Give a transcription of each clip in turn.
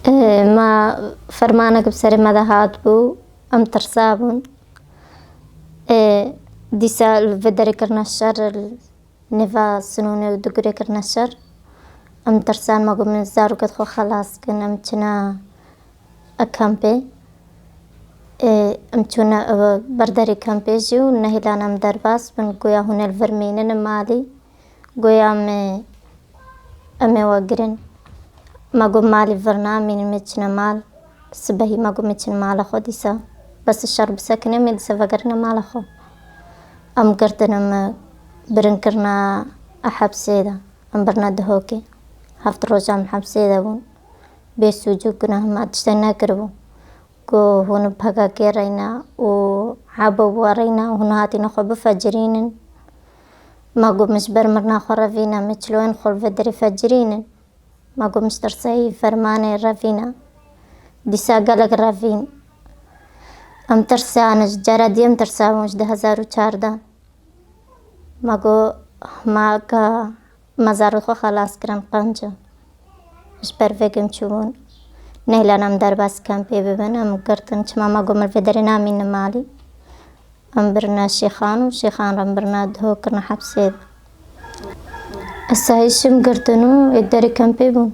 ما فرمانك بسر مدهات بو أم ترسابون ديسا الفدري كرنا الشر نفا سنوني ودقري كرنا الشر أم ترسان ما قم نزارو كدخو خلاص كنا متنا أكامبي أمتونا برداري كامبيجيو نهيلانا مدرباس بن قويا هنا الفرمينين مالي قويا أمي وقرن ما قم مالي فرنامين متنا مال سبهي ما قم متنا مال أخو ديسا بس الشرب ساكنة ميدسا فقرنا مال أخو أم قردنا ما برنكرنا أحب سيدا أم برنا دهوكي هفت روجام حب سيدا بون بيسو جوكنا ما تشتنا كربو को हुन भगा के रहना ओ हाबो वरना हुन हाथी न खब फजरीन मागो मशबर मरना खरफينا مثلوين خل فدري فجرين मागो مستر سي فرمانه رفينا ديسا قلق رفين ام ترسانج جرادي ام ترساونج 2014 मागो ما का मजार खो خلاص करम قنجة مش برفقم تشوفون نهلا نام درباس كان بيبن أم قرتن شماما قمر في درنا من مالي أم برنا شيخان وشيخان رم برنا دهو كرنا حبسيد السايشم قرتنو الدري كان بيبون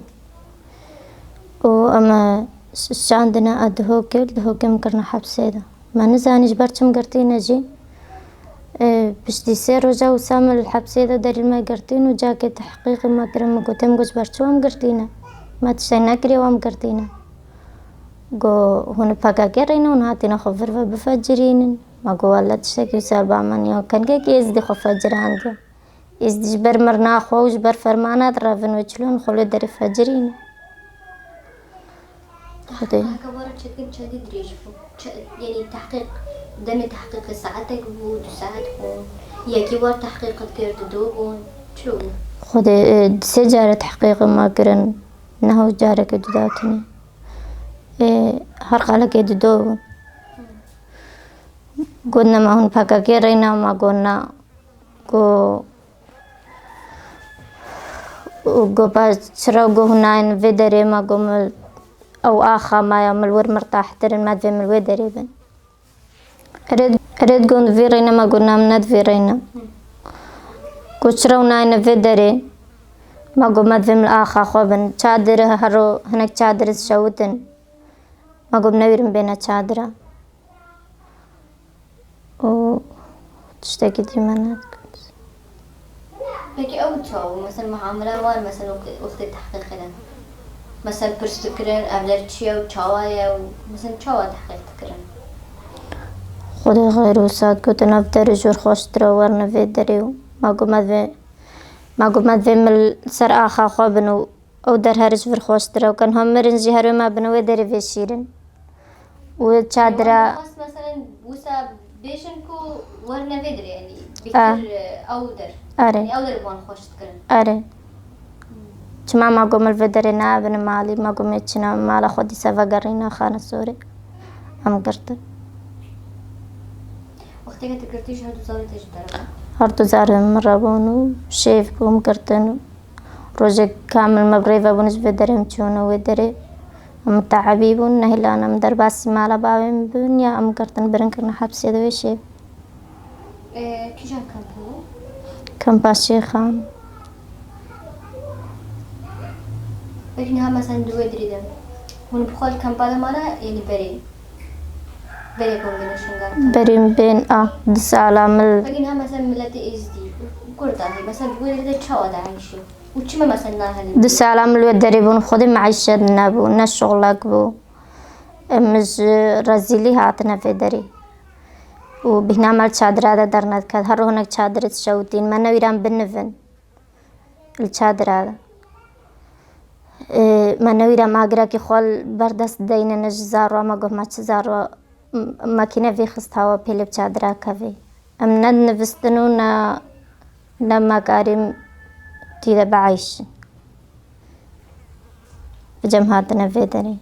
وأما شاندنا أدهو كل دهو كم كرنا حبسيد ما نزاني جبرتم قرتين أجي بش دي سير وجا وسامل الحبسيد داري ما قرتين وجاك تحقيق ما كرم قتم جبرتو أم قرتينا ما تشينا كري وأم قرتينا جو هون فجأة كرينا ونهاتينا خفر فبفجرين ما جو ولا تشتكي سالبا من يوم كان كي يزدي خفجر عندي يزدي جبر مرنا خو جبر فرمانات رافن وجلون خلو دري فجرين خدي كبرت شكل شديد ريجفو يعني تحقيق دني تحقيق ساعتك بود ساعتكم ياكي ور تحقيق كرت دوبون شو خدي سجارة تحقيق ما كرن إنه جارك جداتني هرق على كيد دو قلنا ما هون فكا كيرينا ما قلنا قو باش شراو هنا فيدري ما قوم أو آخا ما يوم الور مرتاح ترن ما تفهم الويدري بن أريد قون فيرينا ما قلنا مناد فيرينا قو شراو ناين فيدري ما قوم ما تفهم الآخا خوبن شادر هرو هناك شادر شوتن ما قوم نويرم بينا شادرة و تشتكي دي منات هيك أو تشاو مثلا معاملة وان مثلا وقت التحقيق لنا مثلا برست كرن قبل تشيا وتشاوايا مثلا تشاوا تحقيق كرن خدي غير وساد كنت نفتر جور خوش ترورنا في دريو ما قوم ما من سر آخا خوابنو أو در هرج في خوش ترو كان هم مرنجي هرو ما بنو دري في شيرن وشادرة مثلا وسا بيشنكو ورنا فيدر يعني بكتير أودر يعني أودر بوان خوش تكرن أري شما ما قوم الفيدرنا ابن مالي ما قوم يتشنا مالا خودي سفا قرينا خانة سوري أم قرت وقتك تكرتيش هادو زاري تجدربا هردو زار مرابونو شيف قوم قرتنو روجك كامل مبريفا بونش فيدرم تشونو ويدري متعبيبون نهيلانا مدرباسي مالا باوين بنيا أم قرتن برنكرنا حبسي دوي شيف كيجان كامبو كم باشي خان لكنها مثلا دوي دريدم هون بخول كامبالا مالا يعني بري كون بينشون بريم بين دس على لكنها مثلا ملتي إزدي كورتا هي مثلا بقول إذا تشاو ده عايشوا وشما مثلا ناهل دس على الودريبون خدي معيشة نابو نشغلك بو مش رزيلي هاتنا في دري وبهنا مال شادر هذا درنا كذا هرو هناك شادر تشوتين ما نويران بنفن الشادر هذا ما نويران ما أقرأ كي خال بردست دينا نجزارو ما قف ما تزارو ماكينة في خستها وبيلب شادرا كافي أم ند نفستنو نما كارم تيدا بعيش بجمهاتنا في دري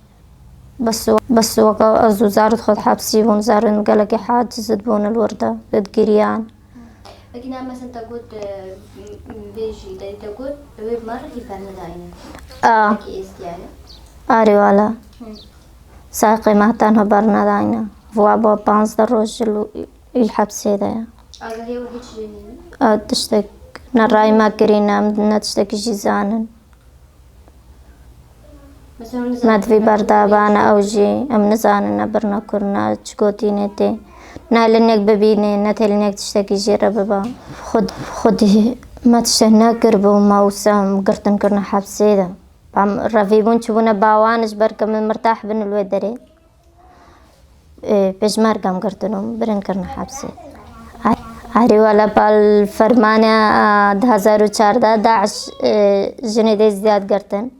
بس وقا أزو زارت خد حبسي بون زارن قالك حاجز بون الوردة تدقيريان لكن مثلا تقول بيجي تقول بيب مرة يفهم داينا كي إستيانا آری والا ساقي مهتان برنا داينا وابا 15 روز الحبسي ده آگه هی و هیچ تشتك نراي ما كرينا نتشتك جيزانا مثلا ندفي بردابانا أو جي أم نزانا برنا كرنا تشكوتيني تي نالنك ببيني نتلنك تشتكي جيرا بابا خد ما تشتهنا كربو ما وسام قرتن كرنا حبسي ده رفيبون تشبونا باوانش بركة من مرتاح بن الودري بجمار قام قرتنهم برن كرنا حبسي هاري ولا بالفرمانة 2014 داعش جنيدي ازدياد قرتن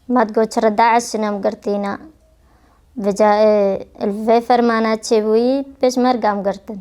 ما تقول ترى داعش نام قرتينا بجا الفي فرمانة تشبوي بجمار قام قرتن